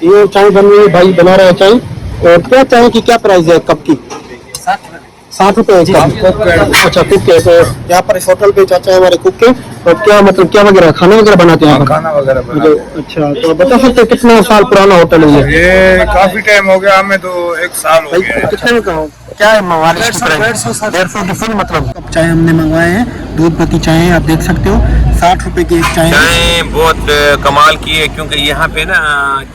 ये चाय बन रही है, भाई बना रहा है चाय। और क्या चाय की क्या प्राइस है कप की? 60 रुपए एक कप। अच्छा कुक है, तो यहाँ पर इस होटल पे चाचा हमारे कुक के, और क्या मतलब क्या वगैरह खाना वगैरह बनाते हैं? खाना वगैरह बनाते हैं। अच्छा, तो बता सकते हैं कितना साल पुराना होटल है ये? ये काफी टाइम हो गया, हमें तो 1 साल हो गया है। कितने में कहा? क्या है मालिश की प्राइस? 150 की फुल मतलब। कप चाय हमने मंगवाए हैं, दूध पत्ती चाय है, आप देख सकते हो 60 रुपए की एक चाय है। चाय बहुत कमाल की है, क्योंकि यहाँ पे ना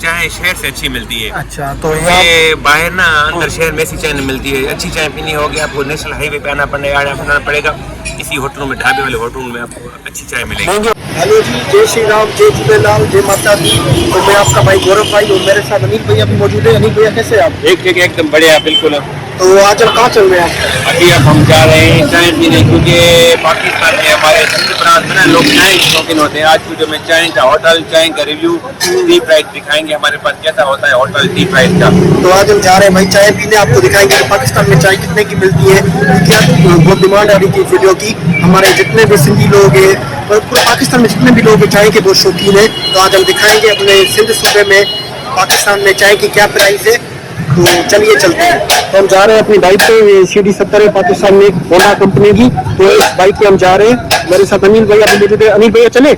चाय शहर से अच्छी मिलती है। अच्छा, तो ये बाहर ना अंदर शहर में ऐसी चाय नहीं मिलती है। अच्छी चाय पीनी होगी आपको नेशनल हाईवे पे आना पड़ेगा। इसी होटलों में, ढाबे वाले होटलों में आपको अच्छी चाय मिलेगी। हेलो जी, जय श्री राम, जय झूलेलाल, जय माता दी। तो मैं आपका भाई गौरव भाई, और मेरे साथ अनिल भैया भी मौजूद है। अनिल भैया कैसे आप? एकदम बढ़िया, बिल्कुल। तो आज हम कहाँ चल रहे हैं? अभी अब हम जा रहे हैं चाय पीने, क्योंकि पाकिस्तान में हमारे सिंध प्रांत में ना लोग चाय के शौकीन होते हैं। आज वीडियो में चाय का होटल, चाय का रिव्यू, टी प्राइस दिखाएंगे हमारे पास कैसा होता है होटल टी प्राइस का। तो आज हम जा रहे हैं भाई चाय पीने, आपको दिखाएंगे कि पाकिस्तान में चाय कितने की मिलती है, क्या बहुत डिमांड आ रही थी वीडियो की। हमारे जितने भी सिंधी लोग हैं और पूरे पाकिस्तान में जितने भी लोग हैं चाय के बहुत शौकीन है, तो आज हम दिखाएंगे अपने सिंध सूबे में पाकिस्तान में चाय की क्या प्राइस है। तो चलिए चलते हैं। तो हम जा रहे हैं अपनी बाइक पे, ये CD 70 है पाकिस्तान में होंडा कंपनी की। तो इस बाइक पे हम जा रहे हैं, मेरे साथ अनिल भैया भी मौजूद है। अनिल भैया चले?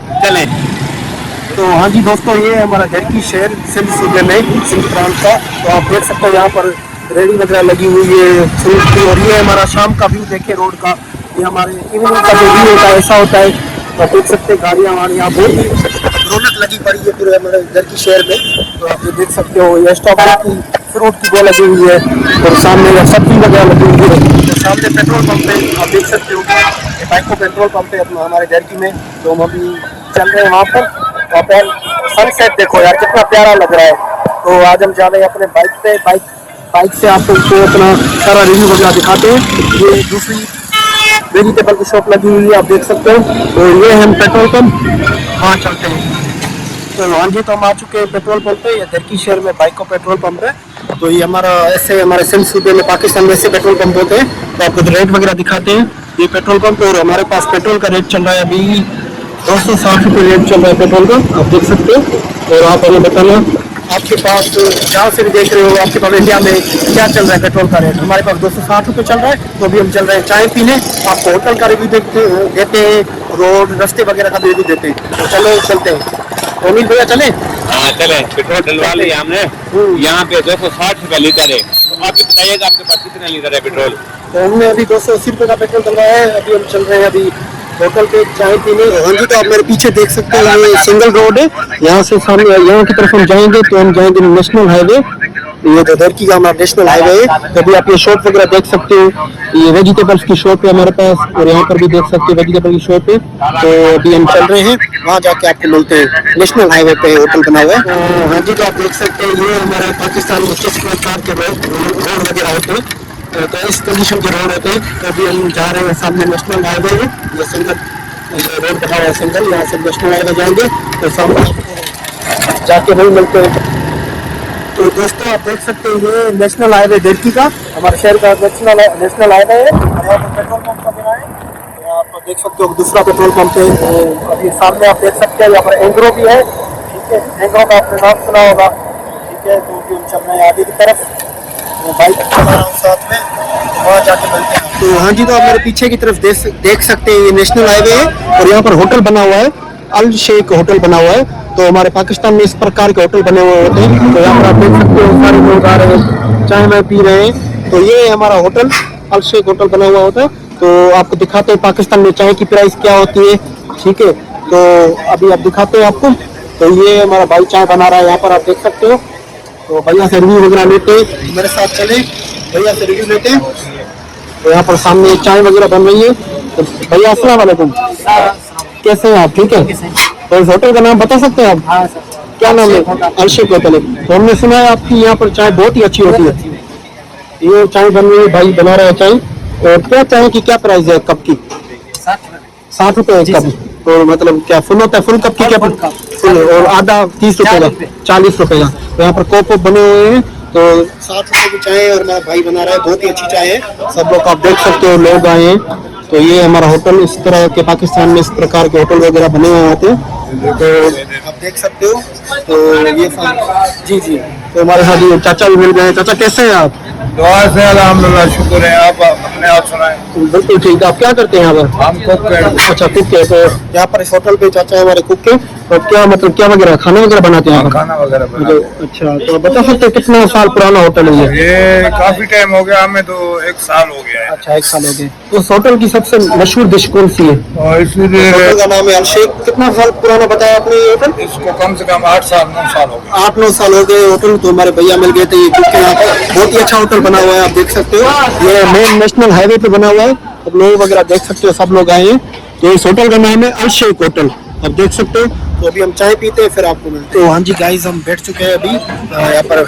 तो हाँ जी दोस्तों, ये है हमारा जरकी शहर सिंध सूबे में, सिंध प्रांत का। तो आप देख सकते हो यहाँ पर रेडी वगैरह लगी हुई है फ्रूट की, और ये हमारा शाम का व्यू देखिए रोड का। ये हमारे इवनिंग का जो व्यू होता है ऐसा होता है। तो आप देख सकते हैं गाड़ियाँ हमारे यहाँ बहुत ही रौनक लगी पड़ी है पूरे हमारे जरकी शहर में। तो आप ये देख सकते हो, ये स्ट्रॉबेरी की फ्रूट की वो लगी हुई है, और सामने ये सब्जी वगैरह लगी हुई है। तो सामने पेट्रोल पंप है, आप देख सकते हो ये बाइको पेट्रोल पंप है अपना हमारे जरकी में। तो हम अभी चल रहे हैं वहाँ पर। वहाँ पर सनसेट देखो यार कितना प्यारा लग रहा है। तो आज हम जा रहे हैं अपने बाइक पे, बाइक से आपको अपना सारा रिव्यू वगैरह दिखाते हैं। ये दूसरी वेजिटेबल की शॉप लगी हुई है, आप देख सकते हो। तो ये हम पेट्रोल पंप, वहाँ चलते हैं। तो हाँ जी, तो हम आ चुके हैं पेट्रोल पंप पे। ये जरकी शहर में बाइक का पेट्रोल पंप है। तो ये हमारा ऐसे हमारे सिंध सूबे में पाकिस्तान में ऐसे पेट्रोल पंप होते हैं। तो आपको रेट वगैरह दिखाते हैं। ये पेट्रोल पंप है, और हमारे पास पेट्रोल का रेट चल रहा है अभी 260 रुपये रेट चल रहा है पेट्रोल का, आप देख सकते हो। और आप हमें बताना आपके पास जहाँ से भी देख रहे हो, आपके पास इंडिया में क्या चल रहा है पेट्रोल का रेट। हमारे पास 260 रुपये चल रहा है। तो अभी हम चल रहे हैं चाय पीने, आपको होटल का रिव्यू देते हैं, रोड रास्ते वगैरह का रिव्यू देते हैं। तो चलो चलते हैं। तो अनिल भैया चले? हाँ चले, पेट्रोल डलवा लिया हमने। यहाँ पे 260 रुपये लीटर है। तो आप बताइएगा आपके पास कितना लीटर है पेट्रोल? तो हमने अभी 280 रुपये का पेट्रोल डलवाया है। अभी हम चल रहे हैं अभी होटल पे चाय पीने। हाँ जी, तो आप मेरे पीछे देख सकते हैं ये सिंगल रोड है। यहाँ से सामने यहाँ की तरफ हम जाएंगे तो हम जाएंगे नेशनल हाईवे। ये तो जरकी का हमारा नेशनल हाईवे है। तो अभी आप ये शॉप वगैरह देख सकते हो, ये वेजिटेबल्स की शॉप है हमारे पास, और यहाँ पर भी देख सकते हो वेजिटेबल की शॉप है। तो अभी हम चल रहे हैं, वहाँ जाके आपको मिलते हैं। नेशनल हाईवे पे होटल बना हुआ है। हाँ जी, तो आप देख सकते हैं ये हमारे पाकिस्तान में किस प्रकार के रोड वगैरह होते हैं, तो इस कंडीशन के रोड होते हैं। तो अभी हम जा रहे हैं सामने नेशनल हाईवे है, ये सिंगल रोड बना हुआ है सिंगल, यहाँ से नेशनल हाईवे जाएंगे तो सामने जाके वही मिलते हैं। तो दोस्तों आप देख सकते हैं ये नेशनल हाईवे जरकी का, हमारे शहर का नेशनल हाईवे है। यहाँ पर पेट्रोल पंप का बना है, यहाँ पर देख सकते हो दूसरा पेट्रोल पंप है। अभी सामने आप देख सकते हैं यहाँ पर एंग्रो भी है, ठीक है। एंग्रो का आपने नाम सुना होगा, ठीक है। तो अभी हम चल रहे हैं आगे की तरफ, बाइक चला रहा हूँ साथ में, वहाँ जाके मिलते हैं। तो हाँ जी, तो आप मेरे पीछे की तरफ देख सकते हैं ये नेशनल हाईवे है, और यहाँ पर होटल बना हुआ है, अल शेख होटल बना हुआ है। तो हमारे पाकिस्तान में इस प्रकार के होटल बने हुए होते हैं। तो यहाँ पर आप देख सकते हो सारे लोग आ रहे हैं, चाय में पी रहे हैं। तो ये हमारा होटल अल शेख होटल बना हुआ होता है। तो आपको दिखाते हैं पाकिस्तान में चाय की प्राइस क्या होती है, ठीक है। तो अभी आप दिखाते हैं आपको। तो ये हमारा भाई चाय बना रहा है, यहाँ पर आप देख सकते हो। तो भैया से रिव्यू वगैरह लेते हैं, मेरे साथ चले, भैया से रिव्यू लेते हैं। तो यहाँ पर सामने चाय वगैरह बन रही है। तो भैया अस्सलाम वालेकुम, कैसे हैं आप? ठीक है। तो इस होटल का नाम बता सकते हैं आप? हाँ सर। क्या नाम है? अल शेख होटल है। तो हमने सुना है आपकी यहाँ पर चाय बहुत ही अच्छी होती है। ये चाय बन रही है, भाई बना रहा है चाय। और क्या चाय की क्या प्राइस है कप की? 60 रुपये एक कप। तो मतलब क्या फुल होता है? फुल कप की क्या? फुल। और आधा 30 रुपये का, 40 रुपये का। तो यहाँ पर कोप बने हुए हैं। तो 60 रुपये की चाय और मेरा भाई बना रहा है, बहुत ही अच्छी चाय है। सब लोग आप देख सकते हो, लोग आए हैं। तो ये हमारा होटल, इस तरह के पाकिस्तान में इस प्रकार के होटल वगैरह बने हुए होते हैं। तो आप देख सकते हो। तो ये जी जी, तो हमारे साथ ये चाचा भी मिल गए। चाचा कैसे हैं आप? दुआ से अल्हम्दुलिल्लाह, शुक्र है। आप अपने आप सुनाएं। बिल्कुल ठीक। आप क्या करते हैं यहाँ पर? हम कुक हैं। अच्छा, कुक है। तो यहाँ पर इस होटल पे चाचा हमारे कुक है। तो क्या मतलब क्या वगैरह खाना वगैरह बनाते हैं यहाँ पर? खाना वगैरह बनाते हैं। अच्छा, तो बता सकते हैं कितना साल पुराना होटल है ये? ये काफी टाइम हो गया, हमें तो 1 साल हो गया है। अच्छा, 1 साल हो गए। तो उस होटल की सबसे मशहूर डिश कौन सी है? और इसलिए होटल का नाम है अल शेख। कितना साल पुराना बताया आपने ये होटल? इसको कम से कम 8 साल 9 साल हो गए। 8-9 साल हो गए होटल। तो हमारे भैया मिल गए थे ये कुक के यहाँ पर। बहुत ही अच्छा होटल बना हुआ है, आप देख सकते हो। ये मेन नेशनल हाईवे पे बना हुआ है। अब लोग वगैरह देख सकते हो, सब लोग आए हैं। तो इस होटल का नाम है अल शेख होटल, आप देख सकते हो। तो अभी हम चाय पीते हैं, फिर आपको मिलते हैं। तो हाँ जी गाइस, हम बैठ चुके हैं अभी। यहाँ पर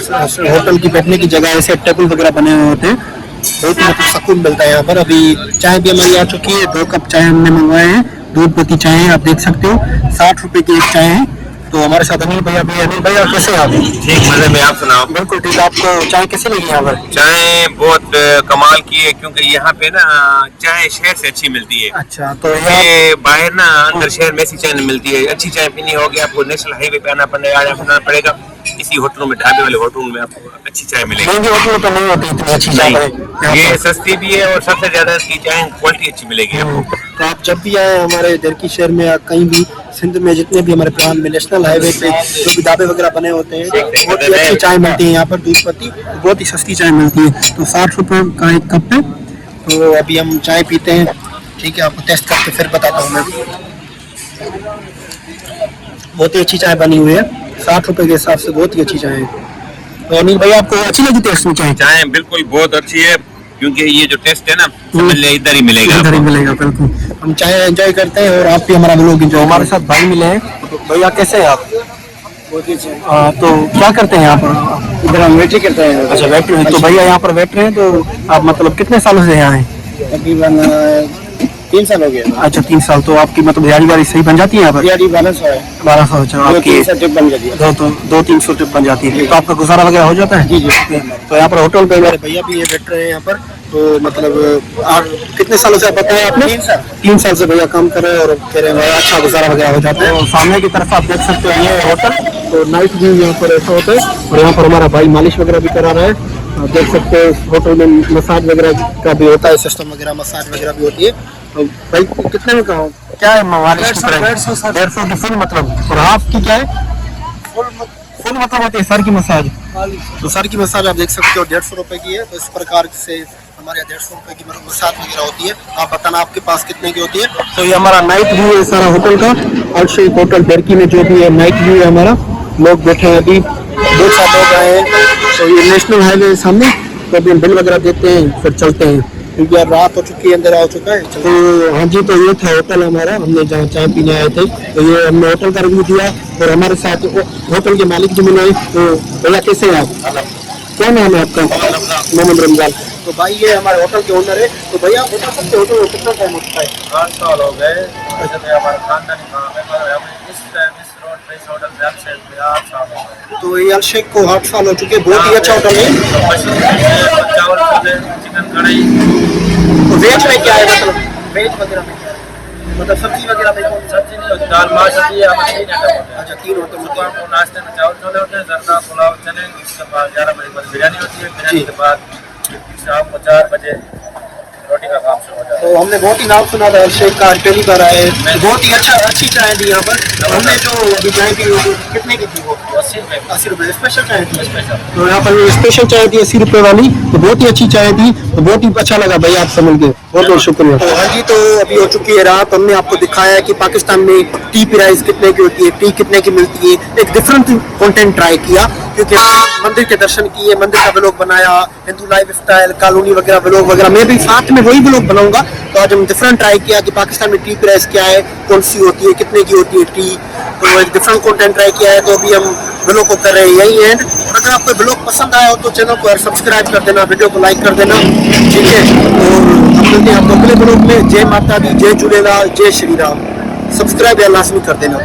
होटल की बैठने की जगह ऐसे टेबल वगैरह बने हुए होते हैं। बहुत ही मतलब सुकून मिलता है यहाँ पर। अभी चाय भी हमारी आ चुकी है। 2 कप चाय हमने मंगवाए हैं। दूध पत्ती चाय है, आप देख सकते हो। 60 रुपए की एक चाय है। तो हमारे साथ अनिल भैया भी है। अनिल भैया कैसे हैं आप? ठीक मजे में, आप सुनाओ। बिल्कुल ठीक। आपको चाय कैसे लगी यहाँ पर? चाय बहुत कमाल की है, क्योंकि यहाँ पे ना चाय शहर से अच्छी मिलती है। अच्छा, तो यहाँ ये बाहर ना अंदर शहर में ऐसी चाय नहीं मिलती है। अच्छी चाय पीनी होगी आपको नेशनल हाईवे पे आना पड़ेगा। इसी होटलों में, ढाबे वाले होटलों में आपको अच्छी चाय मिलेगी। महंगी होटलों में तो नहीं होती इतनी अच्छी चाय नहीं, यहाँ ये पर। सस्ती भी है और सबसे ज्यादा इसकी चाय क्वालिटी अच्छी मिलेगी आपको। तो आप जब भी आए हमारे दरकी शहर में या कहीं भी सिंध में, जितने भी हमारे प्लान में नेशनल हाईवे पे जो भी ढाबे वगैरह बने होते हैं, बहुत ही अच्छी चाय मिलती है यहाँ पर। दूध पत्ती बहुत ही सस्ती चाय मिलती है। तो 60 रुपए का एक कप है। तो अभी हम चाय पीते हैं, ठीक है। आपको टेस्ट करके फिर बताता हूँ मैं। बहुत ही अच्छी चाय बनी हुई है। 60 रुपए के हिसाब से बहुत ही अच्छी चाय है। तो अनिल भाई, आपको अच्छी लगी टेस्ट में चाय? चाय बिल्कुल बहुत अच्छी है, क्योंकि ये जो टेस्ट है ना, समझ ले इधर ही मिलेगा इधर ही आपको। मिलेगा, बिल्कुल। हम चाय एंजॉय करते हैं और आप भी हमारा व्लॉग एंजॉय। हमारे साथ भाई मिले हैं। तो भैया कैसे हैं आप? तो क्या करते हैं यहाँ पर? इधर हम वेट करते हैं। अच्छा, वेटर हैं। तो भैया यहाँ पर वेटर हैं। तो आप मतलब कितने सालों से यहाँ हैं? तकरीबन 3 साल हो गया। अच्छा, 3 साल। तो आपकी मतलब दिहाड़ी वाड़ी सही बन जाती है यहाँ पर? दिहाड़ी 1200 है। 1200। अच्छा, आपकी 2-3 ट्रिप बन जाती है। 200-300 ट्रिप बन जाती है। तो आपका गुजारा वगैरह हो जाता है? जी जी। तो यहाँ पर होटल पे मेरे भैया भी ये वेटर हैं यहाँ पर। तो मतलब आप कितने सालों से, आप बताया आपने? 3 साल। 3 साल से भैया काम कर रहे हैं और कह रहे हैं अच्छा गुजारा वगैरह हो जाता है। और सामने की तरफ आप देख सकते हो ये होटल। तो नाइट व्यू यहाँ पर ऐसा होता है। और यहाँ पर हमारा भाई मालिश वगैरह भी करा रहा है। आप देख सकते हो होटल में मसाज वगैरह का भी होता है, सिस्टम वगैरह, मसाज वगैरह भी होती है। तो भाई कितने में कहो क्या है मालिश? 150 की फुल मतलब, और हाफ की क्या है? फुल मतलब होती है सर की मसाज। तो सर की मसाज आप देख सकते हो 150 रुपए की है। तो इस प्रकार से हमारे 150 रुपए की मतलब मसाज वगैरह होती है। आप बताना आपके पास कितने की होती है। तो ये हमारा नाइट व्यू है सारा होटल का। अल शेख होटल दरकी में जो भी है नाइट व्यू है हमारा। लोग बैठे हैं अभी, 2-4 लोग आए हैं। तो ये नेशनल हाईवे है सामने। तो अभी हम बिल वगैरह देते हैं, फिर चलते हैं, क्योंकि अब रात हो चुकी है, अंदर आ चुका है। तो हाँ जी, तो ये था होटल हमारा। हमने जहाँ चाय पीने आए थे, तो ये हमने होटल का रिव्यू दिया। और हमारे साथ होटल के मालिक जो मिले। तो भैया कैसे हैं आप? क्या नाम है आपका? मोहम्मद रमजान। तो भाई ये हमारे होटल के ओनर है। तो भैया आप बता सकते हो होटल में कितना टाइम होता है? 8 साल हो गए। हमारा खानदानी काम है, पर हमें इस रोड पे इस होटल पे 8 साल हो गए। तो ये अल शेख को 8 साल हो चुके। बहुत ही अच्छा होटल है। चावल छोले, चिकन कढ़ाई। तो वेज में क्या है, मतलब वेज वगैरह में क्या है? मतलब सब्जी वगैरह में कौन सा? सब्जी नहीं होती, दाल माश होती है। हमें 3 आइटम होते हैं। अच्छा, 3 होटल में। सुबह को नाश्ते में चावल छोले होते हैं, जरदा पुलाव चने। उसके बाद 11 बजे बाद बिरयानी होती है। बिरयानी के बाद शाम को 4 बजे रोटी का काम शुरू हो जाता है। तो हमने बहुत ही नाम सुना था अल शेख का, पहली बार आए। बहुत ही अच्छी चाय दी यहाँ पर। हमने जो अभी चाय पी वो कितने की थी? वो 80 रुपए स्पेशल चाय थी। तो यहाँ पर स्पेशल चाय थी 80 रुपए वाली। तो बहुत ही अच्छी चाय थी। तो बहुत ही अच्छा लगा भाई आपसे मिलके, बहुत बहुत शुक्रिया। तो हाँ जी, तो अभी हो चुकी है रात। हमने आपको दिखाया है कि पाकिस्तान में टी प्राइस कितने की होती है, टी कितने की मिलती है। एक डिफरेंट कंटेंट ट्राई किया, क्योंकि मंदिर के दर्शन किए, मंदिर का व्लॉग बनाया, हिंदू लाइफ स्टाइल, कॉलोनी वगैरह व्लॉग वगैरह। मैं भी साथ में वही व्लॉग बनाऊंगा। तो आज हम डिफरेंट ट्राई किया कि पाकिस्तान में टी प्राइस क्या है, कौन सी होती है, कितने की होती है टी। तो एक डिफरेंट कंटेंट ट्राई किया है। तो अभी हम व्लॉग को कर रहे हैं यही एंड। और अगर आपको व्लॉग पसंद आया हो तो चैनल को सब्सक्राइब कर देना, वीडियो को लाइक कर देना, ठीक है। और हम मिलते हैं आपको अगले व्लॉग में। जय माता दी, जय झूलेलाल, जय श्री राम। सब्सक्राइब या लाजमी कर देना।